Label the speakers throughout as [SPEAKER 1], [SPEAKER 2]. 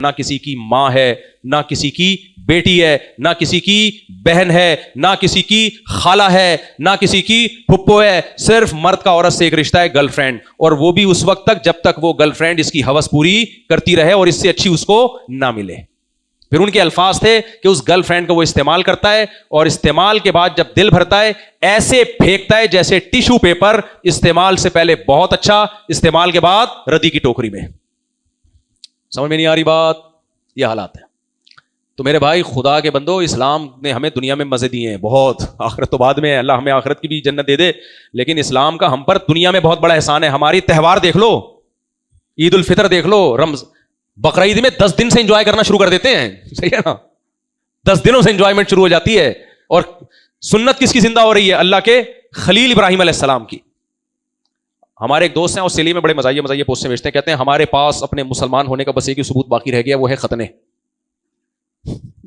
[SPEAKER 1] نہ کسی کی ماں ہے، نہ کسی کی بیٹی ہے، نہ کسی کی بہن ہے، نہ کسی کی خالہ ہے، نہ کسی کی پھپھو ہے. صرف مرد کا عورت سے ایک رشتہ ہے، گرل فرینڈ، اور وہ بھی اس وقت تک جب تک وہ گرل فرینڈ اس کی ہوس پوری کرتی رہے اور اس سے اچھی اس کو نہ ملے. پھر ان کے الفاظ تھے کہ اس گرل فرینڈ کو وہ استعمال کرتا ہے اور استعمال کے بعد جب دل بھرتا ہے ایسے پھینکتا ہے جیسے ٹیشو پیپر، استعمال سے پہلے بہت اچھا، استعمال کے بعد ردی کی ٹوکری میں. سمجھ میں نہیں آ رہی بات؟ یہ حالات ہے. تو میرے بھائی خدا کے بندو، اسلام نے ہمیں دنیا میں مزے دیے ہیں بہت، آخرت تو بعد میں ہے، اللہ ہمیں آخرت کی بھی جنت دے دے، لیکن اسلام کا ہم پر دنیا میں بہت بڑا احسان ہے. ہماری تہوار دیکھ لو، عید الفطر دیکھ لو، بقرعید میں 10 دن سے انجوائے کرنا شروع کر دیتے ہیں، صحیح ہے نا؟ 10 دنوں سے انجوائمنٹ شروع ہو جاتی ہے. اور سنت کس کی زندہ ہو رہی ہے؟ اللہ کے خلیل ابراہیم علیہ السلام کی. ہمارے ایک دوست ہیں آسٹریلیا میں، بڑے مزاحیہ پوسٹ سے بھیجتے ہیں، کہتے ہیں ہمارے پاس اپنے مسلمان ہونے کا بس ایک ہی ثبوت باقی رہ گیا، وہ ہے ختنے.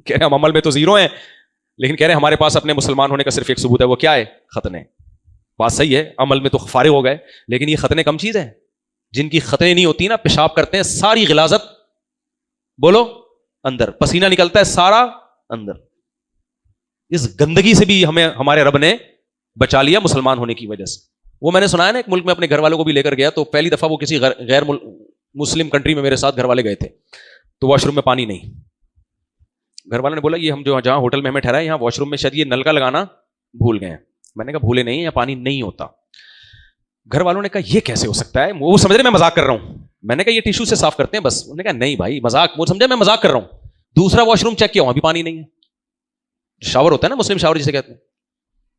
[SPEAKER 1] کہہ رہے ہم عمل میں تو زیرو ہیں، لیکن کہہ رہے ہیں ہمارے پاس اپنے مسلمان ہونے کا صرف ایک ثبوت ہے، وہ کیا ہے؟ ختنے. بات صحیح ہے، عمل میں تو فارغ ہو گئے، لیکن یہ ختنے کم چیز ہے. جن کی ختنے نہیں ہوتی نا، پیشاب کرتے ہیں ساری غلاظت بولو اندر، پسینہ نکلتا ہے سارا اندر. اس گندگی سے بھی ہمیں ہمارے رب نے بچا لیا مسلمان ہونے کی وجہ سے. وہ میں نے سنا ہے نا، ایک ملک میں اپنے گھر والوں کو بھی لے کر گیا، تو پہلی دفعہ وہ کسی غیر مسلم کنٹری میں میرے ساتھ گھر والے گئے تھے، تو واش روم میں پانی نہیں. گھر والوں نے بولا یہ ہم جو جہاں ہوٹل میں ہمیں ٹھہرائے یہاں واش روم میں شاید یہ نل کا لگانا بھول گئے ہیں. میں نے کہا بھولے نہیں، یہاں پانی نہیں ہوتا. گھر والوں نے کہا یہ کیسے ہو سکتا ہے؟ وہ سمجھ رہے میں مذاق کر رہا ہوں. میں نے کہا یہ ٹیشو سے صاف کرتے ہیں بس. انہوں نے کہا نہیں بھائی مذاق، وہ سمجھا میں مذاق کر رہا ہوں. دوسرا واش روم چیک کیا، وہاں بھی پانی نہیں ہے. شاور ہوتا ہے نا مسلم شاور جسے کہتے ہیں.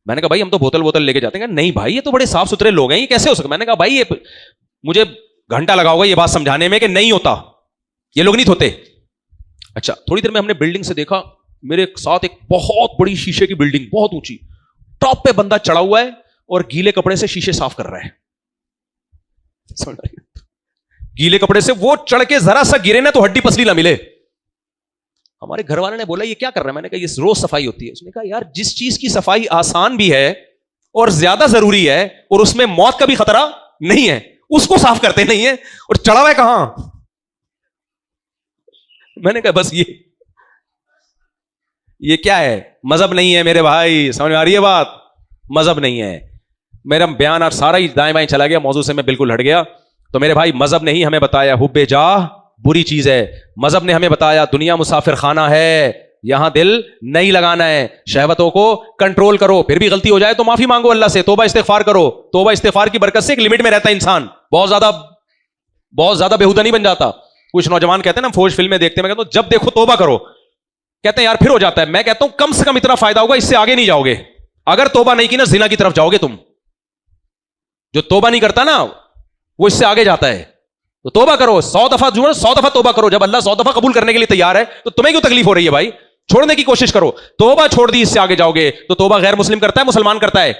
[SPEAKER 1] میں نے کہا بھائی ہم تو بوتل لے کے جاتے ہیں. نہیں بھائی یہ تو بڑے صاف ستھرے لوگ ہیں، یہ کیسے ہو سکتا؟ میں نے کہا بھائی یہ مجھے گھنٹہ لگا ہوگا یہ بات سمجھانے میں کہ نہیں ہوتا، یہ لوگ نہیں دھوتے. اچھا تھوڑی دیر میں ہم نے بلڈنگ سے دیکھا، میرے ساتھ ایک بہت بڑی شیشے کی بلڈنگ، بہت اونچی، ٹاپ پہ بندہ چڑھا ہوا ہے اور گیلے کپڑے سے شیشے صاف کر رہا ہے. گیلے کپڑے سے وہ چڑھ کے ذرا سا گرے نا تو ہڈی پسلی نہ ملے. ہمارے گھر والے نے بولا یہ کیا کر رہا ہے؟ میں نے کہا یہ روز صفائی ہوتی ہے. اس نے کہا یار جس چیز کی صفائی آسان بھی ہے اور زیادہ ضروری ہے اور اس میں موت کا بھی خطرہ نہیں ہے، اس کو صاف کرتے نہیں ہے، اور چڑھا ہوا ہے کہاں؟ میں نے کہا بس یہ کیا ہے؟ مذہب نہیں ہے میرے بھائی، سمجھ میں آ رہی ہے بات؟ مذہب نہیں ہے. میرا بیان آج سارا ہی دائیں بائیں چلا گیا، موضوع سے میں بالکل ہٹ گیا. تو میرے بھائی مذہب نے ہی ہمیں بتایا حب جاہ بری چیز ہے. مذہب نے ہمیں بتایا دنیا مسافر خانہ ہے، یہاں دل نہیں لگانا ہے، شہوتوں کو کنٹرول کرو، پھر بھی غلطی ہو جائے تو معافی مانگو اللہ سے، توبہ استغفار کرو. توبہ استغفار کی برکت سے ایک لمٹ میں رہتا ہے انسان، بہت زیادہ بےہودہ نہیں بن جاتا. کچھ نوجوان کہتے ہیں نا فوج فلمیں دیکھتے ہیں، میں کہتا ہوں جب دیکھو توبہ کرو، کہتے ہیں یار پھر ہو جاتا ہے. میں کہتا ہوں کم سے کم اتنا فائدہ ہوگا، اس سے آگے نہیں جاؤ گے. اگر توبہ نہیں کی نا زنا کی طرف جاؤ گے تم. جو توبہ نہیں کرتا نا وہ اس سے آگے جاتا ہے. تو توبہ کرو، 100 دفعہ 100 دفعہ توبہ کرو. جب اللہ 100 دفعہ قبول کرنے کے لیے تیار ہے تو تمہیں کیوں تکلیف ہو رہی ہے بھائی؟ چھوڑنے کی کوشش کرو. توبہ چھوڑ دی، اس سے آگے جاؤ گے. تو توبہ غیر مسلم کرتا ہے مسلمان کرتا ہے؟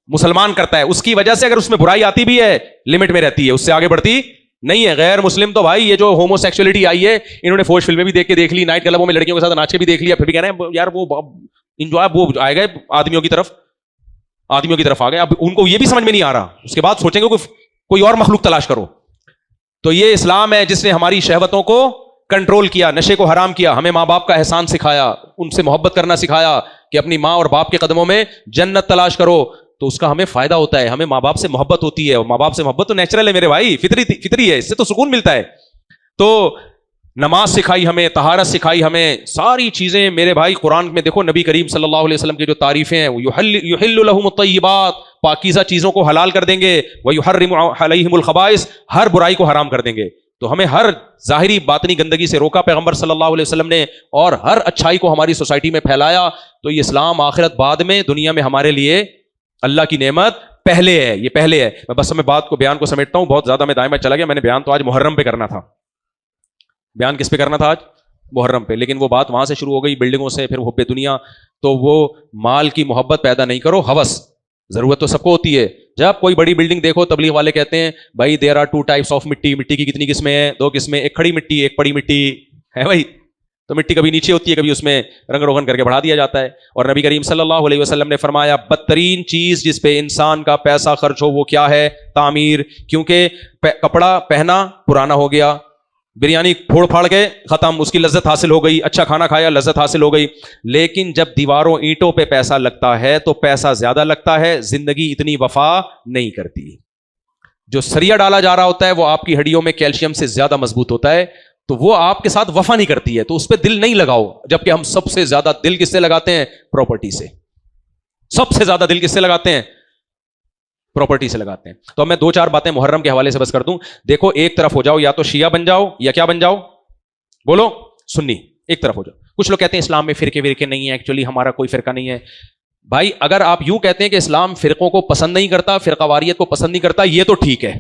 [SPEAKER 1] مسلمان کرتا ہے. اس کی وجہ سے اگر اس میں برائی آتی بھی ہے لمٹ میں رہتی ہے، اس سے آگے بڑھتی نہیں ہے. غیر مسلم تو بھائی یہ جو ہومو سیکسولیٹی آئی ہے انہوں نے فوج فلمیں بھی دیکھ لی، نائٹ کلبوں میں لڑکیوں کے ساتھ ناچ کے بھی دیکھ لیا، پھر بھی کہہ رہے ہیں یار وہ انجوائے، وہ آئے گئے آدمیوں کی طرف آ گئے. اب ان کو یہ بھی سمجھ میں نہیں آ رہا، اس کے بعد سوچیں گے کوئی اور مخلوق تلاش کرو. تو یہ اسلام ہے جس نے ہماری شہوتوں کو کنٹرول کیا، نشے کو حرام کیا، ہمیں ماں باپ کا احسان سکھایا، ان سے محبت کرنا سکھایا کہ اپنی ماں اور باپ کے قدموں میں جنت تلاش کرو. تو اس کا ہمیں فائدہ ہوتا ہے، ہمیں ماں باپ سے محبت ہوتی ہے، اور ماں باپ سے محبت تو نیچرل ہے میرے بھائی، فطری ہے، اس سے تو سکون ملتا ہے. تو نماز سکھائی ہمیں، طہارت سکھائی ہمیں، ساری چیزیں میرے بھائی. قرآن میں دیکھو نبی کریم صلی اللہ علیہ وسلم کی جو تعریفیں ہیں، یحل لہم الطیبات، پاکیزہ چیزوں کو حلال کر دیں گے، ویحرم علیہم الخبائث، ہر برائی کو حرام کر دیں گے. تو ہمیں ہر ظاہری باطنی گندگی سے روکا پیغمبر صلی اللہ علیہ وسلم نے، اور ہر اچھائی کو ہماری سوسائٹی میں پھیلایا. تو یہ اسلام آخرت بعد میں، دنیا میں ہمارے لیے اللہ کی نعمت پہلے ہے، یہ پہلے ہے. میں بس میں بیان کو سمیٹتا ہوں، بہت زیادہ میں دائیں میں چلا گیا. میں نے بیان تو آج محرم پہ کرنا تھا. بیان کس پہ کرنا تھا آج؟ محرم پہ. لیکن وہ بات وہاں سے شروع ہو گئی بلڈنگوں سے، پھر حب دنیا. تو وہ مال کی محبت پیدا نہیں کرو، ہوس. ضرورت تو سب کو ہوتی ہے. جب کوئی بڑی بلڈنگ دیکھو تبلیغ والے کہتے ہیں بھائی دیر آر 2 types آف مٹی کی کتنی قسمیں ہیں؟ 2 قسمیں، ایک کھڑی مٹی ایک پڑی مٹی ہے بھائی. تو مٹی کبھی نیچے ہوتی ہے، کبھی اس میں رنگ روغن کر کے بڑھا دیا جاتا ہے. اور نبی کریم صلی اللہ علیہ وسلم نے فرمایا بدترین چیز جس پہ انسان کا پیسہ خرچ ہو وہ کیا ہے؟ تعمیر. کیونکہ کپڑا پہنا پرانا ہو گیا، بریانی پھوڑ پھاڑ کے ختم, اس کی لذت حاصل ہو گئی, اچھا کھانا کھایا لذت حاصل ہو گئی. لیکن جب دیواروں اینٹوں پہ پیسہ لگتا ہے تو پیسہ زیادہ لگتا ہے, زندگی اتنی وفا نہیں کرتی. جو سریا ڈالا جا رہا ہوتا ہے وہ آپ کی ہڈیوں میں کیلشیم سے زیادہ مضبوط ہوتا ہے, تو وہ آپ کے ساتھ وفا نہیں کرتی ہے, تو اس پہ دل نہیں لگاؤ. جبکہ ہم سب سے زیادہ دل کس سے لگاتے ہیں؟ پراپرٹی سے. سب سے زیادہ دل کس سے لگاتے ہیں؟ پراپرٹی سے لگاتے ہیں. تو اب میں 2-4 باتیں محرم کے حوالے سے بس کر دوں. دیکھو ایک طرف ہو جاؤ, یا تو شیعہ بن جاؤ یا کیا بن جاؤ, بولو, سنی. ایک طرف ہو جاؤ. کچھ لوگ کہتے ہیں اسلام میں فرقے ورقے نہیں ہیں, ایکچولی ہمارا کوئی فرقہ نہیں ہے. بھائی اگر آپ یوں کہتے ہیں کہ اسلام فرقوں کو پسند نہیں کرتا, فرقہ واریت کو پسند نہیں کرتا, یہ تو ٹھیک ہے.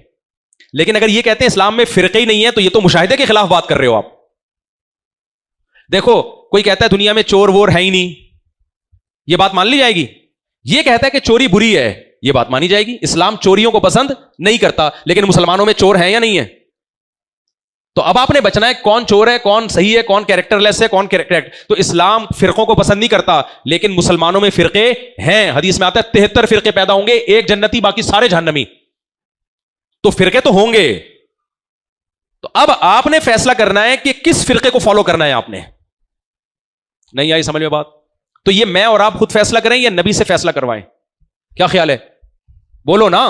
[SPEAKER 1] لیکن اگر یہ کہتے ہیں اسلام میں فرقے ہی نہیں ہے, تو یہ تو مشاہدے کے خلاف بات کر رہے ہو آپ. دیکھو کوئی کہتا ہے دنیا میں چور وور ہے ہی نہیں, یہ بات مان لی جائے گی. یہ کہتا ہے کہ چوری بری ہے, یہ بات مانی جائے گی. اسلام چوریوں کو پسند نہیں کرتا, لیکن مسلمانوں میں چور ہیں یا نہیں ہے؟ تو اب آپ نے بچنا ہے کون چور ہے, کون صحیح ہے, کون کیریکٹر لیس ہے, کون کریکٹ. تو اسلام فرقوں کو پسند نہیں کرتا, لیکن مسلمانوں میں فرقے ہیں. حدیث میں آتا ہے 73 فرقے پیدا ہوں گے, ایک جنتی باقی سارے جہنمی. تو فرقے تو ہوں گے. تو اب آپ نے فیصلہ کرنا ہے کہ کس فرقے کو فالو کرنا ہے. آپ نے نہیں آئی سمجھ میں بات؟ تو یہ میں اور آپ خود فیصلہ کریں یا نبی سے فیصلہ کروائیں؟ کیا خیال ہے؟ بولو نا.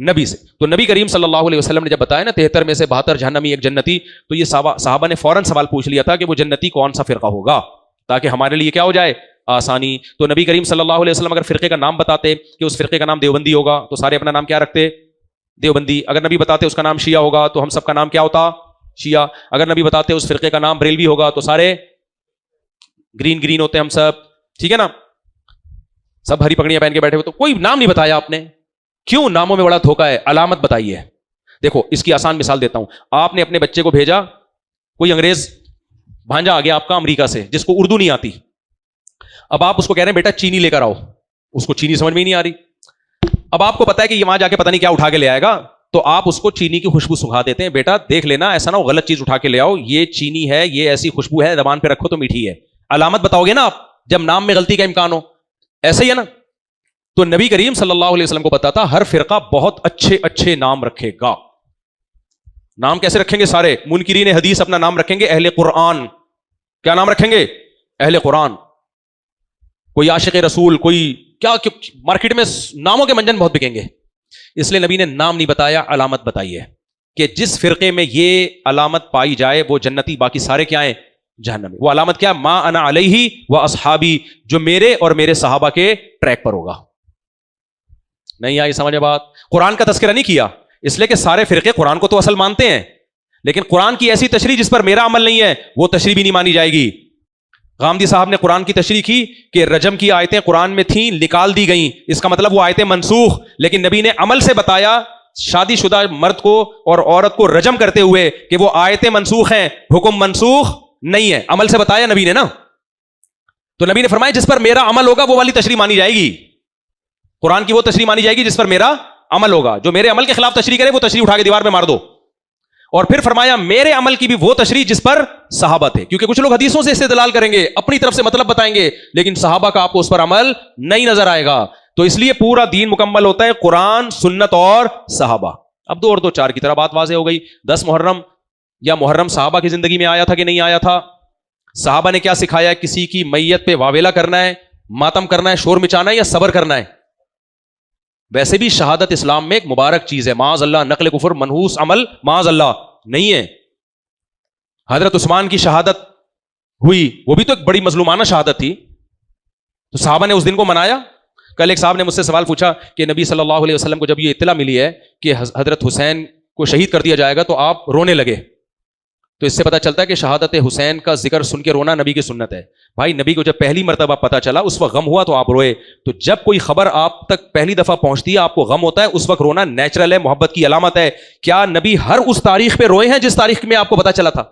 [SPEAKER 1] نبی سے. تو نبی کریم صلی اللہ علیہ وسلم نے جب بتایا نا 73 میں سے 72 جہنمی ایک جنتی, تو یہ صحابہ نے فوراً سوال پوچھ لیا تھا کہ وہ جنتی کون سا فرقہ ہوگا, تاکہ ہمارے لیے کیا ہو جائے, آسانی. تو نبی کریم صلی اللہ علیہ وسلم اگر فرقے کا نام بتاتے کہ اس فرقے کا نام دیوبندی ہوگا, تو سارے اپنا نام کیا رکھتے؟ دیوبندی. اگر نبی بتاتے اس کا نام شیعہ ہوگا, تو ہم سب کا نام کیا ہوتا؟ شیعہ. اگر نبی بتاتے اس فرقے کا نام بریلوی ہوگا, تو سارے گرین ہوتے ہم سب. ٹھیک ہے نا, سب ہری پگڑیاں پہن کے بیٹھے ہوئے. تو کوئی نام نہیں بتایا آپ نے. کیوں؟ ناموں میں بڑا دھوکہ ہے. علامت بتائیے. دیکھو اس کی آسان مثال دیتا ہوں. آپ نے اپنے بچے کو بھیجا, کوئی انگریز بھانجا آ گیا آپ کا امریکہ سے, جس کو اردو نہیں آتی. اب آپ اس کو کہہ رہے ہیں بیٹا چینی لے کر آؤ, اس کو چینی سمجھ میں ہی نہیں آ رہی. اب آپ کو پتا ہے کہ یہ وہاں جا کے پتہ نہیں کیا اٹھا کے لے آئے گا, تو آپ اس کو چینی کی خوشبو سکھا دیتے ہیں. بیٹا دیکھ لینا ایسا نہ ہو غلط چیز اٹھا کے لے آؤ, یہ چینی ہے, یہ ایسی خوشبو ہے, زبان پہ رکھو تو میٹھی ہے. علامت بتاؤ گے نا آپ, جب نام میں غلطی کا امکان ہو. ایسا ہی ہے نا. تو نبی کریم صلی اللہ علیہ وسلم کو پتا تھا ہر فرقہ بہت اچھے اچھے نام رکھے گا. نام کیسے رکھیں گے؟ سارے منکرین حدیث اپنا نام رکھیں گے اہل قرآن. کیا نام رکھیں گے؟ اہل قرآن. کوئی عاشق رسول, کوئی کیا مارکیٹ میں ناموں کے منجن بہت بکیں گے. اس لیے نبی نے نام نہیں بتایا, علامت بتائی ہے کہ جس فرقے میں یہ علامت پائی جائے وہ جنتی, باقی سارے کیا ہیں؟ جہنمی. وہ علامت کیا؟ ما انا علیہ و اصحابی, جو میرے اور میرے صحابہ کے ٹریک پر ہوگا. نہیں آئی سمجھ بات؟ قرآن کا تذکرہ نہیں کیا, اس لیے کہ سارے فرقے قرآن کو تو اصل مانتے ہیں, لیکن قرآن کی ایسی تشریح جس پر میرا عمل نہیں ہے وہ تشریح بھی نہیں مانی جائے گی. غامدی صاحب نے قرآن کی تشریح کی کہ رجم کی آیتیں قرآن میں تھیں, نکال دی گئیں, اس کا مطلب وہ آیتیں منسوخ. لیکن نبی نے عمل سے بتایا شادی شدہ مرد کو اور عورت کو رجم کرتے ہوئے کہ وہ آیتیں منسوخ ہیں, حکم منسوخ نہیں ہے. عمل سے بتایا نبی نے نا. تو نبی نے فرمایا جس پر میرا عمل ہوگا وہ والی تشریح مانی جائے گی. قرآن کی وہ تشریح مانی جائے گی جس پر میرا عمل ہوگا. جو میرے عمل کے خلاف تشریح کرے وہ تشریح اٹھا کے دیوار میں مار دو. اور پھر فرمایا میرے عمل کی بھی وہ تشریح جس پر صحابہ تھے, کیونکہ کچھ لوگ حدیثوں سے استدلال کریں گے, اپنی طرف سے مطلب بتائیں گے, لیکن صحابہ کا آپ کو اس پر عمل نہیں نظر آئے گا. تو اس لیے پورا دین مکمل ہوتا ہے قرآن, سنت اور صحابہ. اب 2 اور 2 4 کی طرح بات واضح ہو گئی. 10 محرم یا محرم صحابہ کی زندگی میں آیا تھا کہ نہیں آیا تھا؟ صحابہ نے کیا سکھایا؟ کسی کی میت پہ واویلا کرنا ہے, ماتم کرنا ہے, شور مچانا ہے, یا صبر کرنا ہے؟ ویسے بھی شہادت اسلام میں ایک مبارک چیز ہے, معاذ اللہ نقل کفر منحوس عمل معاذ اللہ نہیں ہے. حضرت عثمان کی شہادت ہوئی, وہ بھی تو ایک بڑی مظلومانہ شہادت تھی. تو صحابہ نے اس دن کو منایا. کل ایک صاحب نے مجھ سے سوال پوچھا کہ نبی صلی اللہ علیہ وسلم کو جب یہ اطلاع ملی ہے کہ حضرت حسین کو شہید کر دیا جائے گا تو آپ رونے لگے. تو اس سے پتہ چلتا ہے کہ شہادت حسین کا ذکر سن کے رونا نبی کی سنت ہے. بھائی نبی کو جب پہلی مرتبہ پتہ چلا اس وقت غم ہوا تو آپ روئے. تو جب کوئی خبر آپ تک پہلی دفعہ پہنچتی ہے آپ کو غم ہوتا ہے, اس وقت رونا نیچرل ہے, محبت کی علامت ہے. کیا نبی ہر اس تاریخ پہ روئے ہیں جس تاریخ میں آپ کو پتہ چلا تھا؟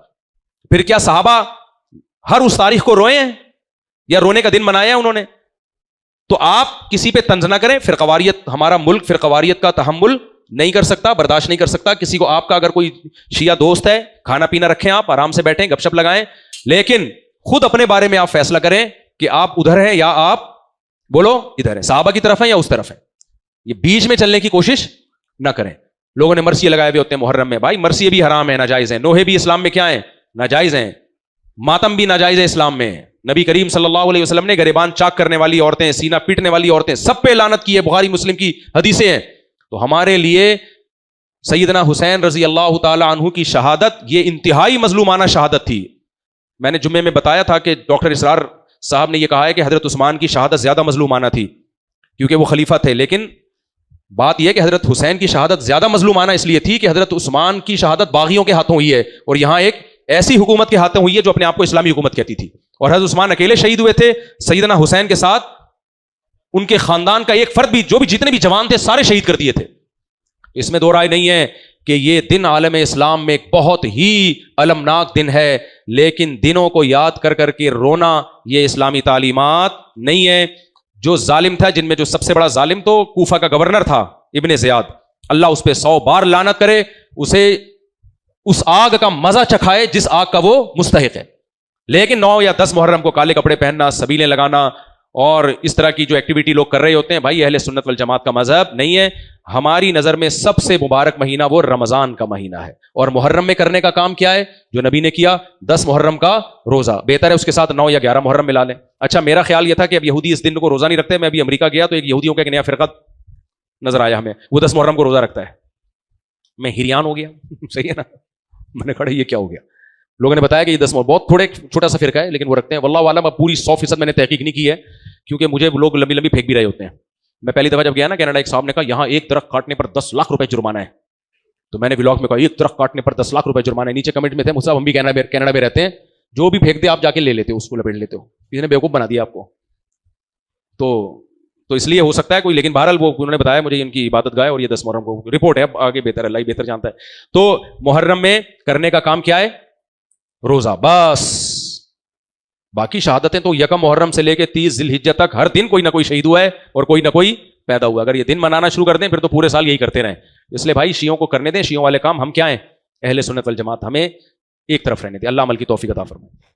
[SPEAKER 1] پھر کیا صحابہ ہر اس تاریخ کو روئے ہیں یا رونے کا دن منایا ہے انہوں نے؟ تو آپ کسی پہ طنز نہ کریں. فرقواریت, ہمارا ملک فرقواریت کا تحمل نہیں کر سکتا, برداشت نہیں کر سکتا. کسی کو آپ کا اگر کوئی شیعہ دوست ہے, کھانا پینا رکھیں, آپ آرام سے بیٹھیں, گپ شپ لگائیں, لیکن خود اپنے بارے میں آپ فیصلہ کریں کہ آپ ادھر ہیں یا آپ بولو ادھر ہیں, صحابہ کی طرف ہیں یا اس طرف ہیں. یہ بیچ میں چلنے کی کوشش نہ کریں. لوگوں نے مرثیے لگائے ہوئے ہوتے ہیں محرم میں. بھائی مرثیے بھی حرام ہیں, ناجائز ہیں. نوحے بھی اسلام میں کیا ہیں؟ ناجائز ہیں. ماتم بھی ناجائز ہے اسلام میں. نبی کریم صلی اللہ علیہ وسلم نے گریبان چاک کرنے والی عورتیں, سینہ پیٹنے والی عورتیں, سب پہ لعنت کی ہے. بخاری مسلم کی حدیثیں ہیں. تو ہمارے لیے سیدنا حسین رضی اللہ تعالی عنہ کی شہادت یہ انتہائی مظلومانہ شہادت تھی. میں نے جمعے میں بتایا تھا کہ ڈاکٹر اسرار صاحب نے یہ کہا ہے کہ حضرت عثمان کی شہادت زیادہ مظلومانہ تھی کیونکہ وہ خلیفہ تھے. لیکن بات یہ کہ حضرت حسین کی شہادت زیادہ مظلومانہ اس لیے تھی کہ حضرت عثمان کی شہادت باغیوں کے ہاتھوں ہوئی ہے, اور یہاں ایک ایسی حکومت کے ہاتھوں ہوئی ہے جو اپنے آپ کو اسلامی حکومت کہتی تھی. اور حضرت عثمان اکیلے شہید ہوئے تھے, سیدنا حسین کے ساتھ ان کے خاندان کا ایک فرد بھی, جو بھی جتنے بھی جوان تھے سارے شہید کر دیے تھے. اس میں دو رائے نہیں ہے کہ یہ دن عالم اسلام میں ایک بہت ہی المناک دن ہے, لیکن دنوں کو یاد کر کر کے رونا یہ اسلامی تعلیمات نہیں ہے. جو ظالم تھا, جن میں جو سب سے بڑا ظالم تو کوفہ کا گورنر تھا ابن زیاد, اللہ اس پہ 100 بار لعنت کرے, اسے اس آگ کا مزہ چکھائے جس آگ کا وہ مستحق ہے. لیکن 9 یا 10 محرم کو کالے کپڑے پہننا, سبیلیں لگانا اور اس طرح کی جو ایکٹیویٹی لوگ کر رہے ہوتے ہیں, بھائی اہل سنت والجماعت کا مذہب نہیں ہے. ہماری نظر میں سب سے مبارک مہینہ وہ رمضان کا مہینہ ہے, اور محرم میں کرنے کا کام کیا ہے جو نبی نے کیا؟ 10 محرم کا روزہ. بہتر ہے اس کے ساتھ 9 یا 11 محرم ملا لیں. اچھا, میرا خیال یہ تھا کہ اب یہودی اس دن کو روزہ نہیں رکھتے. میں ابھی امریکہ گیا تو ایک یہودیوں کا ایک نیا فرقہ نظر آیا ہمیں, وہ 10 محرم کو روزہ رکھتا ہے. میں حیران ہو گیا. صحیح ہے نا, میں نے کہا یہ کیا ہو گیا. لوگوں نے بتایا کہ یہ 10 محرم بہت تھوڑے چھوٹا سا فرقہ ہے, لیکن وہ رکھتے ہیں. واللہ عالم اب پوری 100% میں نے تحقیق نہیں کی ہے, کیونکہ مجھے لوگ لمبی لمبی پھینک بھی رہے ہوتے ہیں. میں پہلی دفعہ جب گیا نا کینیڈا, ایک صاحب نے کہا یہاں ایک درخت کاٹنے پر 10 لاکھ روپے جرمانہ ہے. تو میں نے ولاگ میں کہا ایک درخت کاٹنے پر 10 لاکھ روپے جرمانہ ہے. نیچے کمنٹ میں تھے, مجھ سے ہم بھی کینیڈا میں رہتے ہیں, جو بھی پھینک دے آپ جا کے لے لیتے ہو, اس کو لپیٹ لیتے ہو. کسی نے بیوقوف بنا دیا آپ کو. تو اس لیے ہو سکتا ہے کوئی, لیکن بہرحال وہ انہوں نے بتایا مجھے ان کی عبادت گاہ, اور یہ 10 محرم کو رپورٹ ہے. اب آگے بہتر ہے, اللہ ہی بہتر جانتا ہے. تو محرم میں کرنے کا کام کیا ہے؟ روزہ. بس باقی شہادتیں تو یکم محرم سے لے کے 30 ذی الحجہ تک ہر دن کوئی نہ کوئی شہید ہوا ہے اور کوئی نہ کوئی پیدا ہوا. اگر یہ دن منانا شروع کر دیں پھر تو پورے سال یہی کرتے رہیں. اس لیے بھائی شیعوں کو کرنے دیں, شیعوں والے کام. ہم کیا ہیں؟ اہل سنت والجماعت, ہمیں ایک طرف رہنے دیں. اللہ عمل کی توفیق عطا فرمائے.